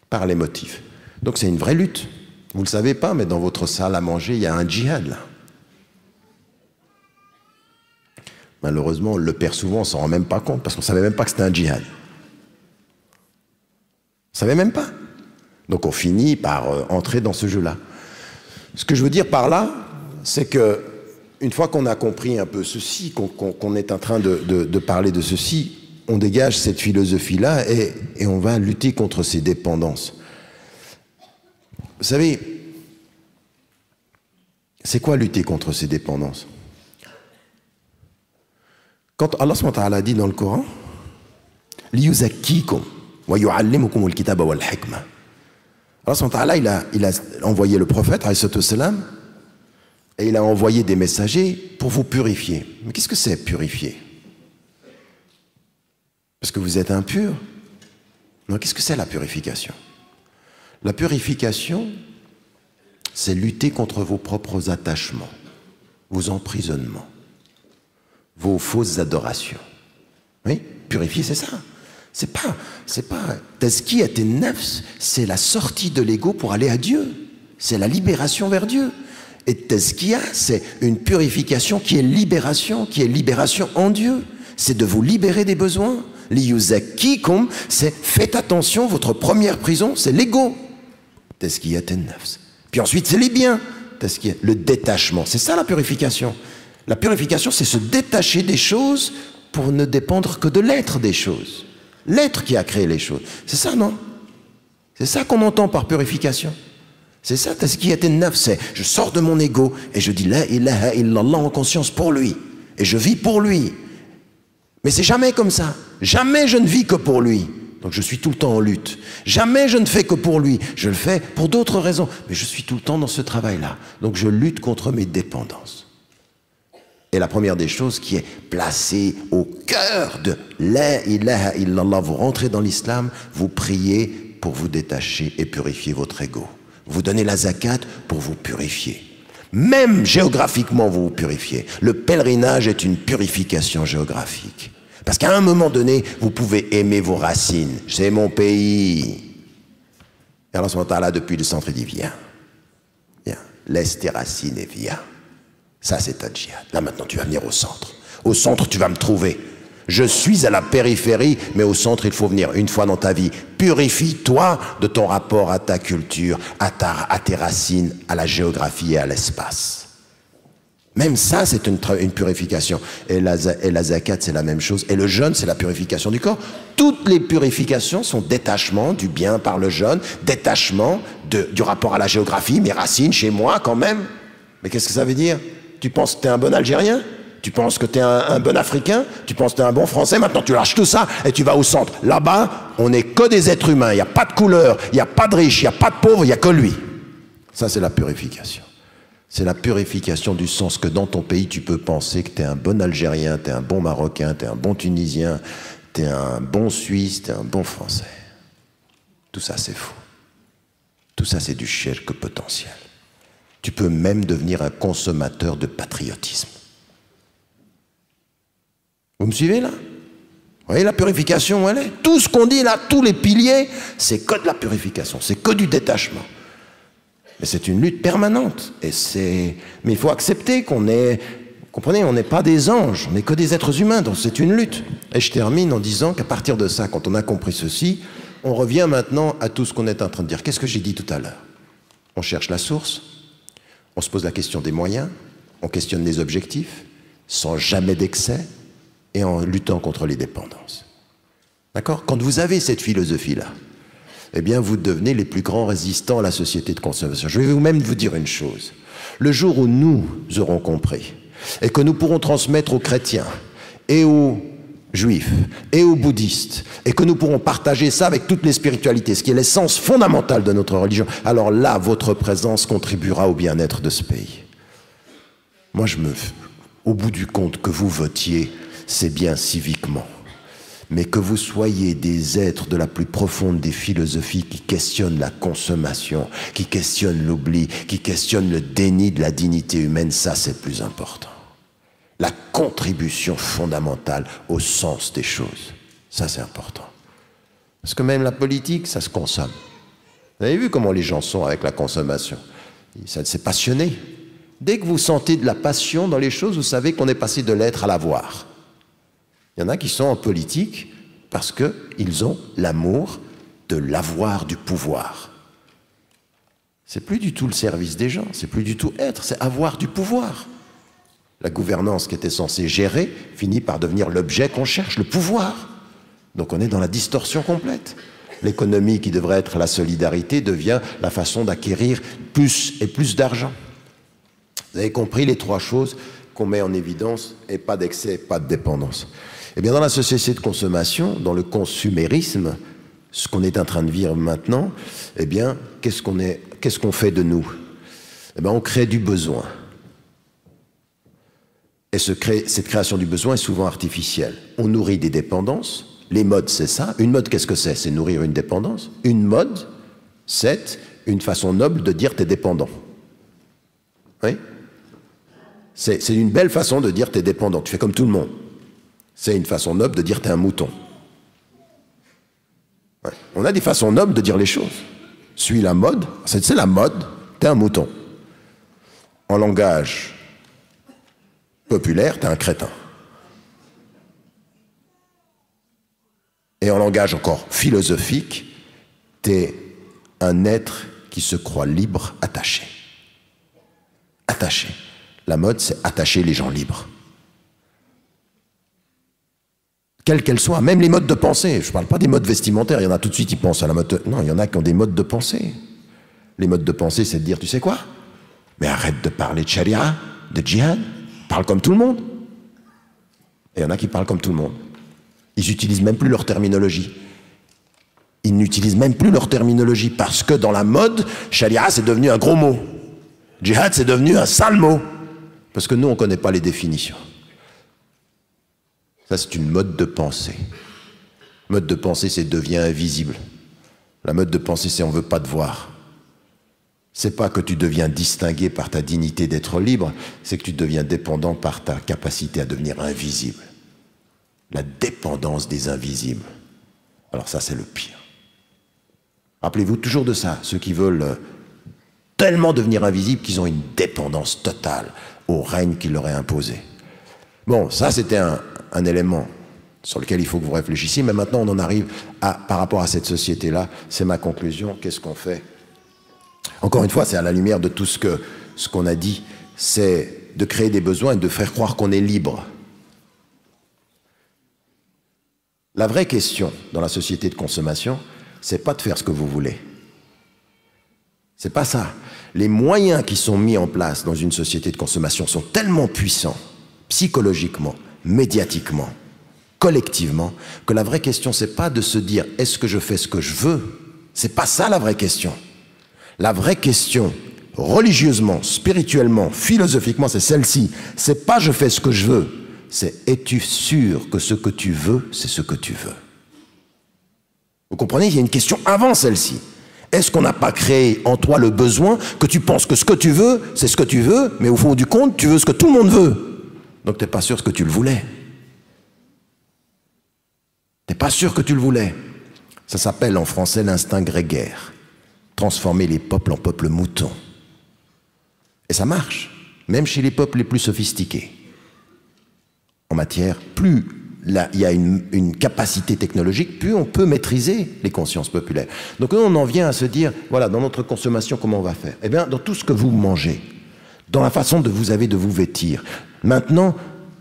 par les motifs. Donc c'est une vraie lutte. Vous ne le savez pas, mais dans votre salle à manger, il y a un djihad là. Malheureusement, on le perd souvent, on ne s'en rend même pas compte, parce qu'on ne savait même pas que c'était un djihad. On ne savait même pas. Donc on finit par entrer dans ce jeu-là. Ce que je veux dire par là, c'est que une fois qu'on a compris un peu ceci, qu'on est en train de parler de ceci, on dégage cette philosophie-là et on va lutter contre ces dépendances. Vous savez, C'est quoi lutter contre ces dépendances? Quand Allah subhanahu wa ta'ala dit dans le Coran, liyuzakkikum wa yu'allimukum al-kitaba wal hikma. Allah subhanahu wa ta'ala, il a envoyé le prophète alayhi salatu wassalam, et il a envoyé des messagers pour vous purifier. Mais qu'est-ce que c'est purifier? Parce que vous êtes impur? Non, qu'est-ce que c'est la purification? La purification, c'est lutter contre vos propres attachements, vos emprisonnements, vos fausses adorations. Oui, purifier, c'est ça. C'est pas tazkiyat an-nafs, c'est la sortie de l'ego pour aller à Dieu. C'est la libération vers Dieu. Et tazkiya, c'est une purification qui est libération en Dieu. C'est de vous libérer des besoins. Liyuzakkikum, c'est faites attention, votre première prison, c'est l'ego. Tazkiyat an-nafs. Puis ensuite, c'est les biens. Le détachement, c'est ça la purification. La purification, c'est se détacher des choses pour ne dépendre que de l'être des choses. L'être qui a créé les choses. C'est ça, non? C'est ça qu'on entend par purification. C'est ça, tazkiyat an-nafs, c'est je sors de mon ego et je dis la ilaha illallah en conscience pour lui. Et je vis pour lui. Mais c'est jamais comme ça. Jamais je ne vis que pour lui. Donc je suis tout le temps en lutte. Jamais je ne fais que pour lui. Je le fais pour d'autres raisons. Mais je suis tout le temps dans ce travail-là. Donc je lutte contre mes dépendances. Et la première des choses qui est placée au cœur de la ilaha illallah, vous rentrez dans l'islam, vous priez pour vous détacher et purifier votre ego. Vous donnez la zakat pour vous purifier. Même géographiquement, vous vous purifiez. Le pèlerinage est une purification géographique. Parce qu'à un moment donné, vous pouvez aimer vos racines. C'est mon pays. Et Allah subhanahu wa ta'ala, depuis le centre, il dit viens. Viens. Laisse tes racines et viens. Ça, c'est ta djihad. Là, maintenant, tu vas venir au centre. Au centre, tu vas me trouver. Je suis à la périphérie, mais au centre, il faut venir une fois dans ta vie. Purifie-toi de ton rapport à ta culture, à tes racines, à la géographie et à l'espace. Même ça, c'est une purification. Et la zakat, c'est la même chose. Et le jeûne, c'est la purification du corps. Toutes les purifications sont détachement du bien par le jeûne, détachement du rapport à la géographie, mes racines, chez moi quand même. Mais qu'est-ce que ça veut dire? Tu penses que tu es un bon Algérien? Tu penses que tu es un bon Africain? Tu penses que tu es un bon Français? Maintenant, tu lâches tout ça et tu vas au centre. Là-bas, on n'est que des êtres humains. Il n'y a pas de couleur, il n'y a pas de riche, il n'y a pas de pauvre, il n'y a que lui. Ça, c'est la purification. C'est la purification du sens que dans ton pays, tu peux penser que tu es un bon Algérien, tu es un bon Marocain, tu es un bon Tunisien, tu es un bon Suisse, tu es un bon Français. Tout ça, c'est faux. Tout ça, c'est du shirk potentiel. Tu peux même devenir un consommateur de patriotisme. Vous me suivez là? Vous voyez la purification où elle est? Tout ce qu'on dit là, tous les piliers, c'est que de la purification, c'est que du détachement. Mais c'est une lutte permanente. Mais il faut accepter qu'on est, comprenez, on n'est pas des anges, on n'est que des êtres humains, donc c'est une lutte. Et je termine en disant qu'à partir de ça, quand on a compris ceci, on revient maintenant à tout ce qu'on est en train de dire. Qu'est-ce que j'ai dit tout à l'heure? On cherche la source, on se pose la question des moyens, on questionne les objectifs, sans jamais d'excès, et en luttant contre les dépendances. D'accord? Quand vous avez cette philosophie-là, eh bien, vous devenez les plus grands résistants à la société de consommation. Je vais même vous dire une chose. Le jour où nous aurons compris, et que nous pourrons transmettre aux chrétiens, et aux juifs, et aux bouddhistes, et que nous pourrons partager ça avec toutes les spiritualités, ce qui est l'essence fondamentale de notre religion, alors là, votre présence contribuera au bien-être de ce pays. Moi, au bout du compte, que vous votiez, c'est bien civiquement. Mais que vous soyez des êtres de la plus profonde des philosophies qui questionnent la consommation, qui questionnent l'oubli, qui questionnent le déni de la dignité humaine, ça c'est le plus important. La contribution fondamentale au sens des choses, ça c'est important. Parce que même la politique, ça se consomme. Vous avez vu comment les gens sont avec la consommation? C'est passionné. Dès que vous sentez de la passion dans les choses, vous savez qu'on est passé de l'être à l'avoir. Il y en a qui sont en politique parce qu'ils ont l'amour de l'avoir du pouvoir. C'est plus du tout le service des gens, c'est plus du tout être, c'est avoir du pouvoir. La gouvernance qui était censée gérer finit par devenir l'objet qu'on cherche, le pouvoir. Donc on est dans la distorsion complète. L'économie qui devrait être la solidarité devient la façon d'acquérir plus et plus d'argent. Vous avez compris les trois choses qu'on met en évidence, et pas d'excès, pas de dépendance. Eh bien, dans la société de consommation, dans le consumérisme, ce qu'on est en train de vivre maintenant, eh bien, qu'est-ce qu'on fait de nous? Eh bien, on crée du besoin. Et cette création du besoin est souvent artificielle. On nourrit des dépendances. Les modes, c'est ça. Une mode, qu'est-ce que c'est? C'est nourrir une dépendance. Une mode, c'est une façon noble de dire t'es dépendant. Oui? C'est une belle façon de dire t'es dépendant. Tu fais comme tout le monde. C'est une façon noble de dire t'es un mouton. Ouais. On a des façons nobles de dire les choses. Suis la mode, c'est la mode, t'es un mouton. En langage populaire, t'es un crétin. Et en langage encore philosophique, t'es un être qui se croit libre, attaché. Attaché. La mode, c'est attacher les gens libres. Quelles qu'elles soient, même les modes de pensée. Je ne parle pas des modes vestimentaires, il y en a tout de suite, ils pensent à la mode. Non, il y en a qui ont des modes de pensée. Les modes de pensée, c'est de dire, tu sais quoi? Mais arrête de parler de charia, de djihad, parle comme tout le monde. Et il y en a qui parlent comme tout le monde. Ils n'utilisent même plus leur terminologie. Ils n'utilisent même plus leur terminologie parce que dans la mode, charia, c'est devenu un gros mot. Djihad, c'est devenu un sale mot. Parce que nous, on ne connaît pas les définitions. Ça, c'est une mode de pensée. Mode de pensée, c'est devient invisible. La mode de pensée, c'est on ne veut pas te voir. C'est pas que tu deviens distingué par ta dignité d'être libre, c'est que tu deviens dépendant par ta capacité à devenir invisible. La dépendance des invisibles. Alors ça, c'est le pire. Rappelez-vous toujours de ça, ceux qui veulent tellement devenir invisibles qu'ils ont une dépendance totale au règne qui leur est imposé. Bon, ça c'était un élément sur lequel il faut que vous réfléchissiez, mais maintenant on en arrive par rapport à cette société-là, c'est ma conclusion, qu'est-ce qu'on fait? Encore une fois, c'est à la lumière de tout ce qu'on a dit, c'est de créer des besoins et de faire croire qu'on est libre. La vraie question dans la société de consommation, c'est pas de faire ce que vous voulez. C'est pas ça. Les moyens qui sont mis en place dans une société de consommation sont tellement puissants, psychologiquement, médiatiquement, collectivement, que la vraie question, c'est pas de se dire « est-ce que je fais ce que je veux ?» C'est pas ça la vraie question. La vraie question, religieusement, spirituellement, philosophiquement, c'est celle-ci. C'est pas « je fais ce que je veux », c'est « es-tu sûr que ce que tu veux, c'est ce que tu veux ?» Vous comprenez, il y a une question avant celle-ci. Est-ce qu'on n'a pas créé en toi le besoin que tu penses que ce que tu veux, c'est ce que tu veux, mais au fond du compte, tu veux ce que tout le monde veut. Donc tu n'es pas sûr que tu le voulais. Tu n'es pas sûr que tu le voulais. Ça s'appelle en français l'instinct grégaire. Transformer les peuples en peuples moutons. Et ça marche, même chez les peuples les plus sophistiqués. En matière, plus là, il y a une capacité technologique, plus on peut maîtriser les consciences populaires. Donc on en vient à se dire, voilà, dans notre consommation, comment on va faire? Eh bien, dans tout ce que vous mangez, dans la façon de vous avez de vous vêtir, maintenant,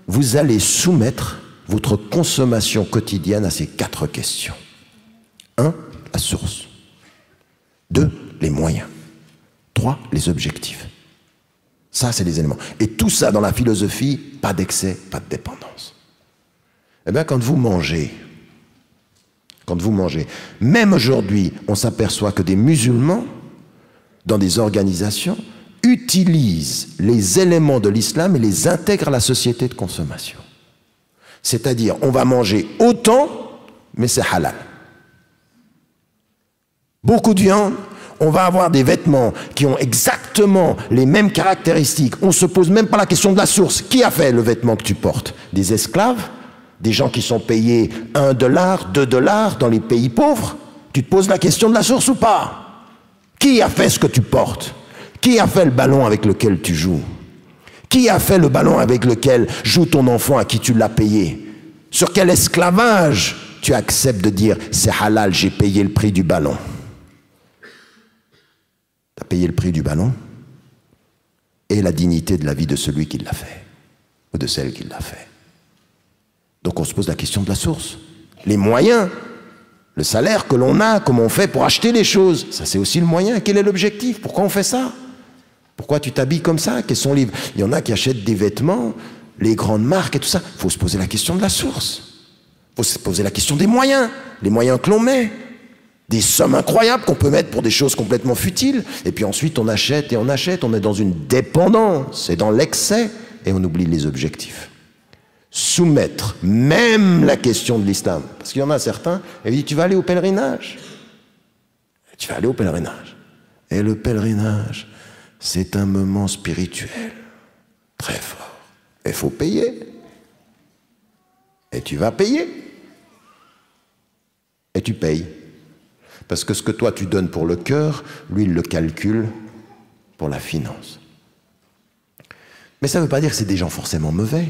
vous allez soumettre votre consommation quotidienne à ces 4 questions. 1, la source. 2, les moyens. 3, les objectifs. Ça, c'est les éléments. Et tout ça, dans la philosophie, pas d'excès, pas de dépendance. Eh bien, quand vous mangez, même aujourd'hui, on s'aperçoit que des musulmans, dans des organisations, utilisent les éléments de l'islam et les intègrent à la société de consommation. C'est-à-dire, on va manger autant, mais c'est halal. Beaucoup de viande, on va avoir des vêtements qui ont exactement les mêmes caractéristiques. On ne se pose même pas la question de la source. Qui a fait le vêtement que tu portes? Des esclaves? Des gens qui sont payés $1, $2 dans les pays pauvres? Tu te poses la question de la source ou pas? Qui a fait ce que tu portes? Qui a fait le ballon avec lequel tu joues? Qui a fait le ballon avec lequel joue ton enfant à qui tu l'as payé? Sur quel esclavage tu acceptes de dire c'est halal, j'ai payé le prix du ballon? Tu as payé le prix du ballon et la dignité de la vie de celui qui l'a fait, ou de celle qui l'a fait. Donc on se pose la question de la source. Les moyens, le salaire que l'on a, comment on fait pour acheter les choses, ça c'est aussi le moyen. Quel est l'objectif? Pourquoi on fait ça? Pourquoi tu t'habilles comme ça? Quels sont les... Il y en a qui achètent des vêtements, les grandes marques et tout ça. Il faut se poser la question de la source. Il faut se poser la question des moyens, les moyens que l'on met. Des sommes incroyables qu'on peut mettre pour des choses complètement futiles. Et puis ensuite, on achète et on achète. On est dans une dépendance et dans l'excès et on oublie les objectifs. Soumettre même la question de l'islam. Parce qu'il y en a certains, ils disent, tu vas aller au pèlerinage. Tu vas aller au pèlerinage. Et le pèlerinage, c'est un moment spirituel très fort. Il faut payer. Et tu vas payer. Et tu payes. Parce que ce que toi tu donnes pour le cœur, lui il le calcule pour la finance. Mais ça ne veut pas dire que c'est des gens forcément mauvais.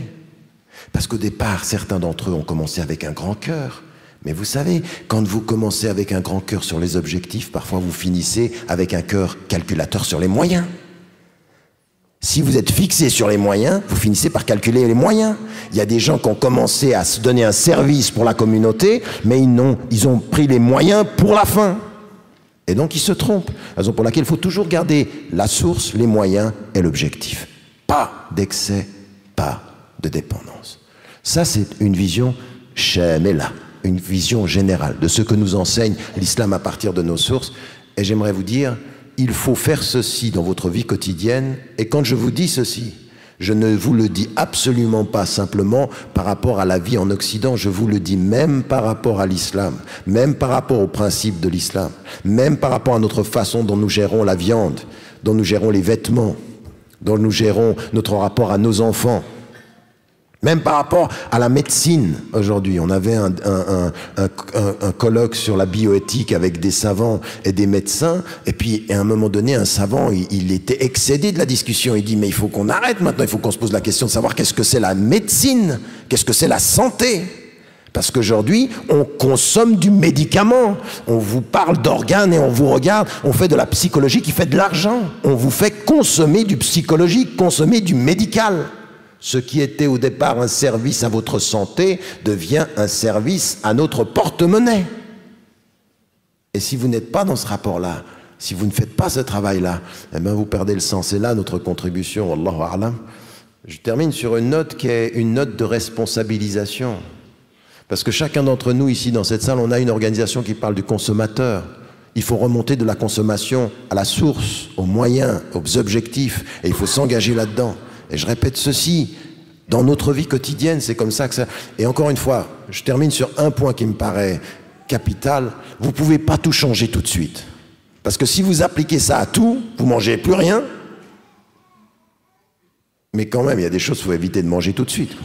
Parce qu'au départ, certains d'entre eux ont commencé avec un grand cœur. Mais vous savez, quand vous commencez avec un grand cœur sur les objectifs, parfois vous finissez avec un cœur calculateur sur les moyens. Si vous êtes fixé sur les moyens, vous finissez par calculer les moyens. Il y a des gens qui ont commencé à se donner un service pour la communauté, mais ils ont pris les moyens pour la fin. Et donc ils se trompent. Raison pour laquelle il faut toujours garder la source, les moyens et l'objectif. Pas d'excès, pas de dépendance. Ça, c'est une vision shamela, une vision générale de ce que nous enseigne l'islam à partir de nos sources. Et j'aimerais vous dire, il faut faire ceci dans votre vie quotidienne. Et quand je vous dis ceci, je ne vous le dis absolument pas simplement par rapport à la vie en Occident, je vous le dis même par rapport à l'islam, même par rapport aux principes de l'islam, même par rapport à notre façon dont nous gérons la viande, dont nous gérons les vêtements, dont nous gérons notre rapport à nos enfants. Même par rapport à la médecine, aujourd'hui, on avait un colloque sur la bioéthique avec des savants et des médecins, et puis à un moment donné, un savant, il était excédé de la discussion, il dit, mais il faut qu'on arrête maintenant, il faut qu'on se pose la question de savoir qu'est-ce que c'est la médecine, qu'est-ce que c'est la santé. Parce qu'aujourd'hui, on consomme du médicament, on vous parle d'organes et on vous regarde, on fait de la psychologie qui fait de l'argent, on vous fait consommer du psychologique, consommer du médical. Ce qui était au départ un service à votre santé devient un service à notre porte-monnaie. Et si vous n'êtes pas dans ce rapport-là, si vous ne faites pas ce travail-là, eh bien vous perdez le sens. C'est là notre contribution, Wallahu a'lam. Je termine sur une note qui est une note de responsabilisation. Parce que chacun d'entre nous ici dans cette salle, on a une organisation qui parle du consommateur. Il faut remonter de la consommation à la source, aux moyens, aux objectifs, et il faut s'engager là-dedans. Et je répète ceci, dans notre vie quotidienne, c'est comme ça que ça... Et encore une fois, je termine sur un point qui me paraît capital. Vous ne pouvez pas tout changer tout de suite. Parce que si vous appliquez ça à tout, vous ne mangez plus rien. Mais quand même, il y a des choses qu'il faut éviter de manger tout de suite.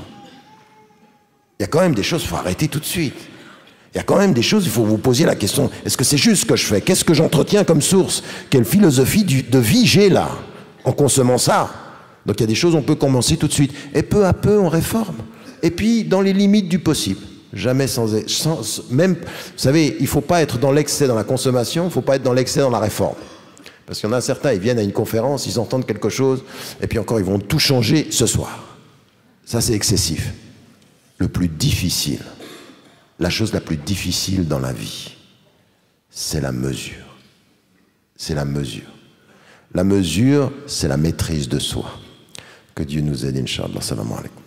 Il y a quand même des choses qu'il faut arrêter tout de suite. Il y a quand même des choses, il faut vous poser la question, est-ce que c'est juste ce que je fais? Qu'est-ce que j'entretiens comme source? Quelle philosophie de vie j'ai là, en consommant ça? Donc il y a des choses, on peut commencer tout de suite. Et peu à peu, on réforme. Et puis, dans les limites du possible. Jamais même, vous savez, il ne faut pas être dans l'excès dans la consommation, il ne faut pas être dans l'excès dans la réforme. Parce qu'il y en a certains, ils viennent à une conférence, ils entendent quelque chose, et puis encore, ils vont tout changer ce soir. Ça, c'est excessif. Le plus difficile, la chose la plus difficile dans la vie, c'est la mesure. C'est la mesure. La mesure, c'est la maîtrise de soi. Que Dieu nous aide, Inch'Allah. Salam alaikum.